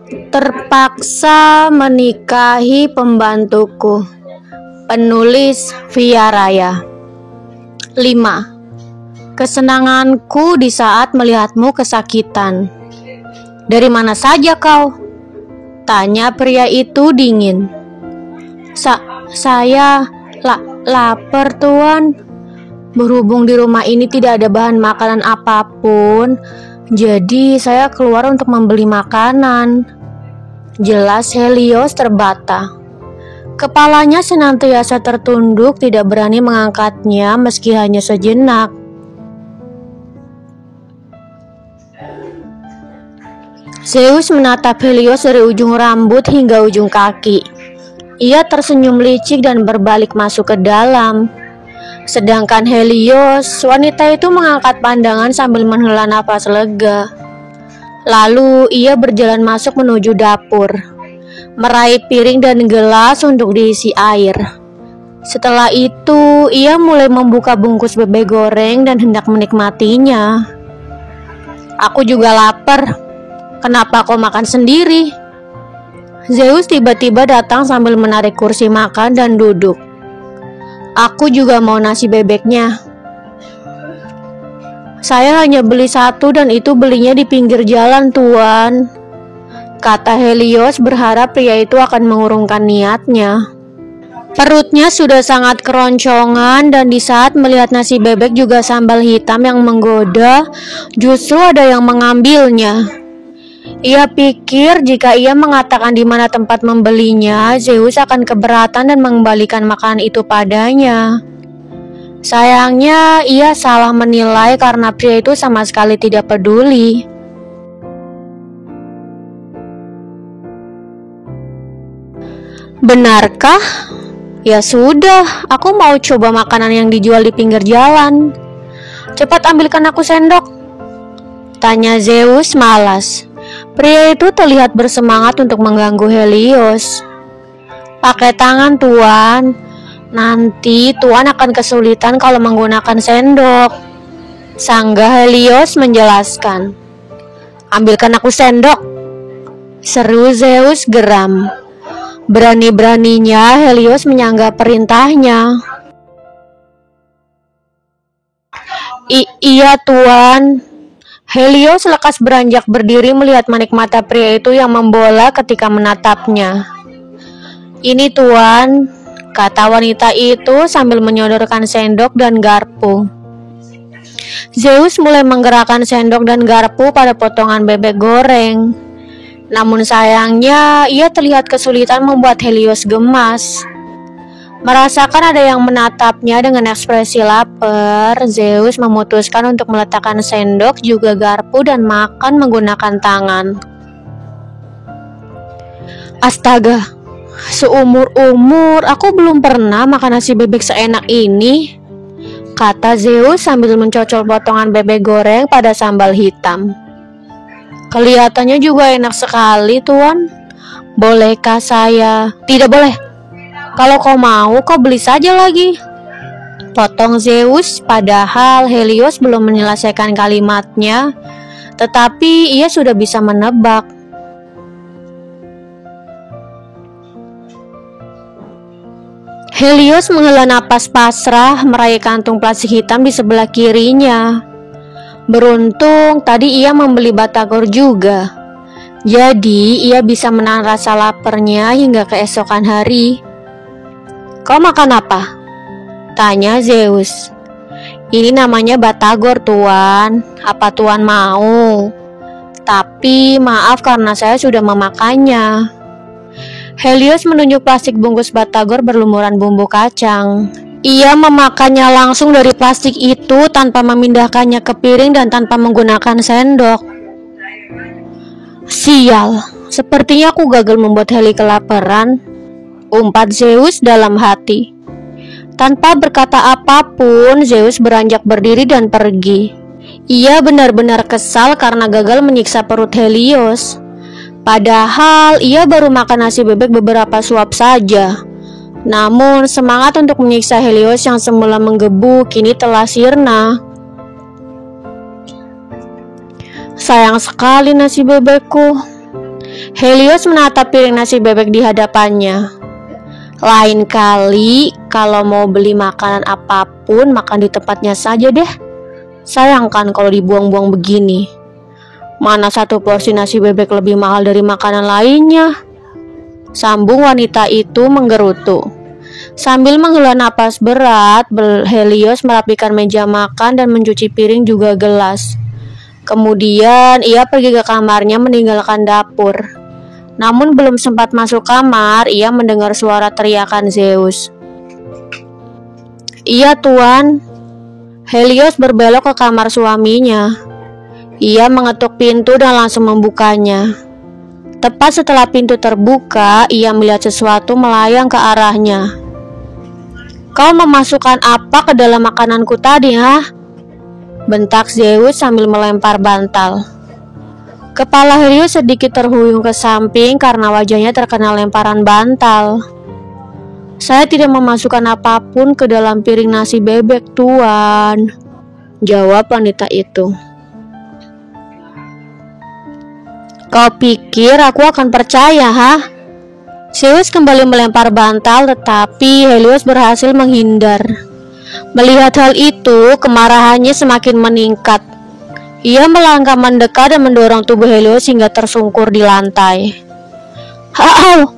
Terpaksa menikahi pembantuku. Penulis Via Raya. 5. Kesenanganku di saat melihatmu kesakitan. Dari mana saja kau? Tanya pria itu dingin. Saya lapar, Tuan. Berhubung di rumah ini tidak ada bahan makanan apapun, jadi saya keluar untuk membeli makanan. Jelas Helios terbata. Kepalanya senantiasa tertunduk, tidak berani mengangkatnya meski hanya sejenak. Zeus menatap Helios dari ujung rambut hingga ujung kaki. Ia tersenyum licik dan berbalik masuk ke dalam. Sedangkan Helios, wanita itu mengangkat pandangan sambil menghela nafas lega. Lalu ia berjalan masuk menuju dapur, meraih piring dan gelas untuk diisi air. Setelah itu, ia mulai membuka bungkus bebek goreng dan hendak menikmatinya. Aku juga lapar. Kenapa kau makan sendiri? Zeus tiba-tiba datang sambil menarik kursi makan dan duduk. Aku juga mau nasi bebeknya. Saya hanya beli satu dan itu belinya di pinggir jalan, Tuan. Kata Helios berharap pria itu akan mengurungkan niatnya. Perutnya sudah sangat keroncongan dan di saat melihat nasi bebek juga sambal hitam yang menggoda, justru ada yang mengambilnya. Ia pikir jika ia mengatakan di mana tempat membelinya, Zeus akan keberatan dan mengembalikan makanan itu padanya. Sayangnya, ia salah menilai karena pria itu sama sekali tidak peduli. Benarkah? Ya sudah, aku mau coba makanan yang dijual di pinggir jalan. Cepat ambilkan aku sendok, tanya Zeus malas. Pria itu terlihat bersemangat untuk mengganggu Helios. Pakai tangan, Tuan. Nanti Tuan akan kesulitan kalau menggunakan sendok, sanggah Helios menjelaskan. Ambilkan aku sendok, seru Zeus geram. Berani-beraninya Helios menyanggah perintahnya. Iya, Tuan. Helios lekas beranjak berdiri melihat manik mata pria itu yang membola ketika menatapnya. Ini, Tuan, kata wanita itu sambil menyodorkan sendok dan garpu. Zeus mulai menggerakkan sendok dan garpu pada potongan bebek goreng. Namun sayangnya, ia terlihat kesulitan membuat Helios gemas. Merasakan ada yang menatapnya dengan ekspresi lapar, Zeus memutuskan untuk meletakkan sendok juga garpu dan makan menggunakan tangan. Astaga, seumur-umur aku belum pernah makan nasi bebek seenak ini, kata Zeus sambil mencocol potongan bebek goreng pada sambal hitam. Kelihatannya juga enak sekali, Tuan. Bolehkah saya? Tidak boleh. Kalau kau mau, kau beli saja lagi, potong Zeus, padahal Helios belum menyelesaikan kalimatnya, tetapi ia sudah bisa menebak. Helios menghela napas pasrah, meraih kantung plastik hitam di sebelah kirinya. Beruntung tadi ia membeli batagor juga, jadi ia bisa menahan rasa laparnya hingga keesokan hari. Kau makan apa? Tanya Zeus. Ini namanya batagor, Tuan. Apa Tuan mau? Tapi maaf karena saya sudah memakannya. Helios menunjuk plastik bungkus batagor berlumuran bumbu kacang. Ia memakannya langsung dari plastik itu tanpa memindahkannya ke piring dan tanpa menggunakan sendok. Sial, sepertinya aku gagal membuat Heli kelaparan, umpat Zeus dalam hati. Tanpa berkata apapun, Zeus beranjak berdiri dan pergi. Ia benar-benar kesal karena gagal menyiksa perut Helios. Padahal ia baru makan nasi bebek beberapa suap saja. Namun semangat untuk menyiksa Helios yang semula menggebu kini telah sirna. Sayang sekali nasi bebekku. Helios menatap piring nasi bebek di hadapannya. Lain kali kalau mau beli makanan apapun, makan di tempatnya saja deh. Sayang kan kalau dibuang-buang begini. Mana satu porsi nasi bebek lebih mahal dari makanan lainnya? Sambung wanita itu menggerutu. Sambil menghela napas berat, Helios merapikan meja makan dan mencuci piring juga gelas. Kemudian ia pergi ke kamarnya meninggalkan dapur. Namun belum sempat masuk kamar, ia mendengar suara teriakan Zeus. "Iya, Tuan." Helios berbelok ke kamar suaminya. Ia mengetuk pintu dan langsung membukanya. Tepat setelah pintu terbuka, ia melihat sesuatu melayang ke arahnya. "Kau memasukkan apa ke dalam makananku tadi, ha?" bentak Zeus sambil melempar bantal. Kepala Helios sedikit terhuyung ke samping karena wajahnya terkena lemparan bantal. "Saya tidak memasukkan apapun ke dalam piring nasi bebek, Tuan," jawab wanita itu. "Kau pikir aku akan percaya, ha?" Zeus kembali melempar bantal, tetapi Helios berhasil menghindar. Melihat hal itu, kemarahannya semakin meningkat. Ia melangkah mendekat dan mendorong tubuh Helios hingga tersungkur di lantai. "Au!"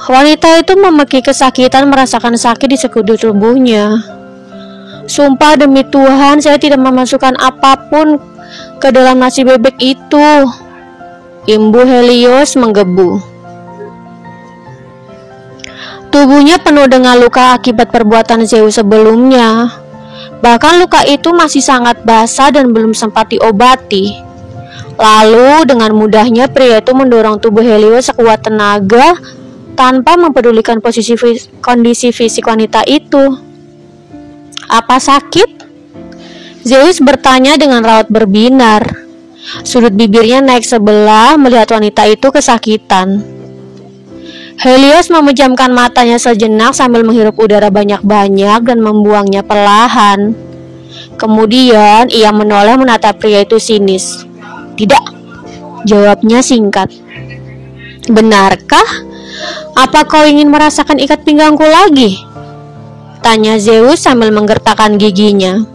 Wanita itu memeki kesakitan, merasakan sakit di sekujur tubuhnya. "Sumpah demi Tuhan, saya tidak memasukkan apapun ke dalam nasi bebek itu," imbuh Helios menggebu. Tubuhnya penuh dengan luka akibat perbuatan Zeus sebelumnya. Bahkan luka itu masih sangat basah dan belum sempat diobati. Lalu dengan mudahnya pria itu mendorong tubuh Helios sekuat tenaga tanpa mempedulikan kondisi fisik wanita itu. "Apa sakit?" Zeus bertanya dengan raut berbinar. Sudut bibirnya naik sebelah melihat wanita itu kesakitan. Helios memejamkan matanya sejenak sambil menghirup udara banyak-banyak dan membuangnya perlahan. Kemudian ia menoleh menatap pria itu sinis. "Tidak," jawabnya singkat. "Benarkah? Apa kau ingin merasakan ikat pinggangku lagi?" tanya Zeus sambil menggertakkan giginya.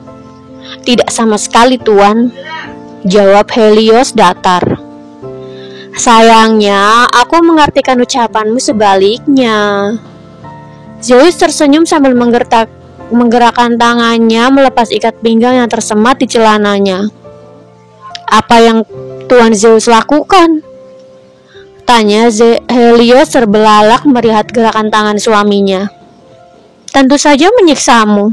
"Tidak sama sekali, Tuan," jawab Helios datar. "Sayangnya, aku mengartikan ucapanmu sebaliknya." Zeus tersenyum sambil menggerakkan tangannya melepas ikat pinggang yang tersemat di celananya. "Apa yang Tuan Zeus lakukan?" tanya Helios terbelalak melihat gerakan tangan suaminya. "Tentu saja menyiksamu.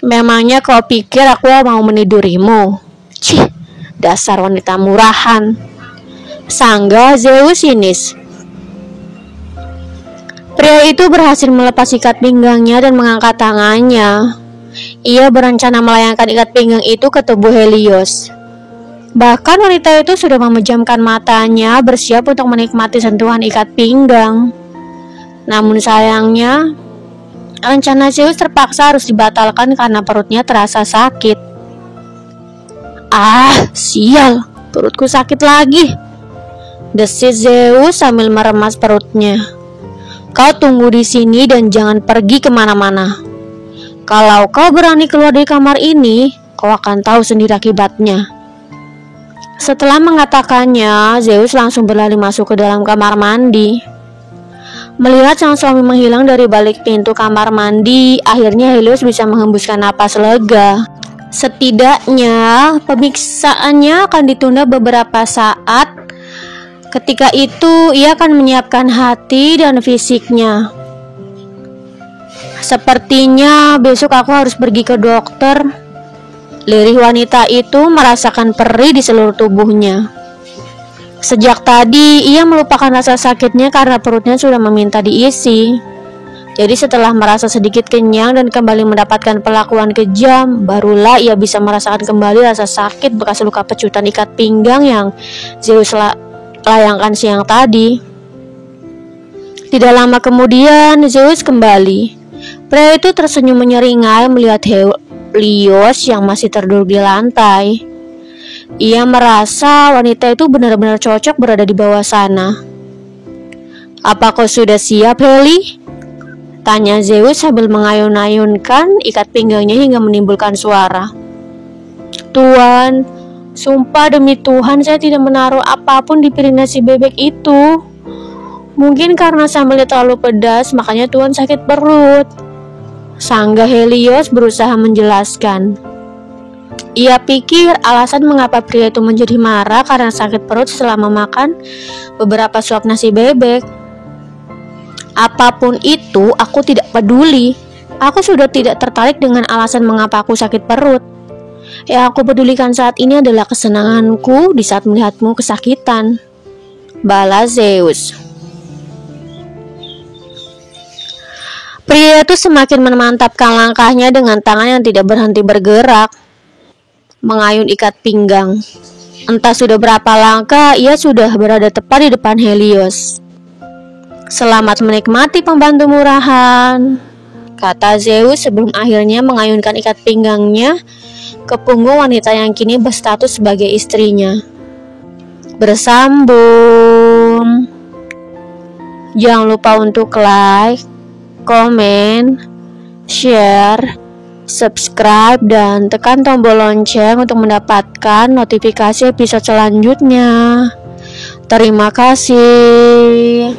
Memangnya kau pikir aku mau menidurimu? Cih, dasar wanita murahan," sanggah Zeus sinis. Pria itu berhasil melepas ikat pinggangnya dan mengangkat tangannya. Ia berencana melayangkan ikat pinggang itu ke tubuh Helios. Bahkan wanita itu sudah memejamkan matanya, bersiap untuk menikmati sentuhan ikat pinggang. Namun sayangnya, rencana Zeus terpaksa harus dibatalkan karena perutnya terasa sakit. "Ah, sial, perutku sakit lagi," desis Zeus sambil meremas perutnya. "Kau tunggu di sini dan jangan pergi kemana-mana. Kalau kau berani keluar dari kamar ini, kau akan tahu sendiri akibatnya." Setelah mengatakannya, Zeus langsung berlari masuk ke dalam kamar mandi. Melihat sang suami menghilang dari balik pintu kamar mandi, akhirnya Helios bisa menghembuskan napas lega. Setidaknya, pemeriksaannya akan ditunda beberapa saat. Ketika itu, ia akan menyiapkan hati dan fisiknya. "Sepertinya besok aku harus pergi ke dokter." Lirih wanita itu merasakan perih di seluruh tubuhnya. Sejak tadi, ia melupakan rasa sakitnya karena perutnya sudah meminta diisi. Jadi setelah merasa sedikit kenyang dan kembali mendapatkan perlakuan kejam, barulah ia bisa merasakan kembali rasa sakit bekas luka pecutan ikat pinggang yang Zeus layangkan siang tadi. Tidak lama kemudian, Zeus kembali. Pria itu tersenyum menyeringai melihat Helios yang masih terduduk di lantai. Ia merasa wanita itu benar-benar cocok berada di bawah sana. "Apa kau sudah siap, Heli?" tanya Zeus sambil mengayun-ayunkan ikat pinggangnya hingga menimbulkan suara. "Tuan, sumpah demi Tuhan saya tidak menaruh apapun di piring nasi bebek itu. Mungkin karena sambalnya terlalu pedas, makanya Tuan sakit perut," sanggah Helios berusaha menjelaskan. Ia pikir alasan mengapa pria itu menjadi marah karena sakit perut setelah memakan beberapa suap nasi bebek. "Apapun itu, aku tidak peduli. Aku sudah tidak tertarik dengan alasan mengapa aku sakit perut. Yang aku pedulikan saat ini adalah kesenanganku di saat melihatmu kesakitan," balas Zeus. Pria itu semakin memantapkan langkahnya dengan tangan yang tidak berhenti bergerak, mengayun ikat pinggang. Entah sudah berapa langkah, ia sudah berada tepat di depan Helios. "Selamat menikmati, pembantu murahan," kata Zeus sebelum akhirnya mengayunkan ikat pinggangnya ke punggung wanita yang kini berstatus sebagai istrinya. "Bersambung. Jangan lupa untuk like, komen, share, subscribe, dan tekan tombol lonceng untuk mendapatkan notifikasi episode selanjutnya. Terima kasih.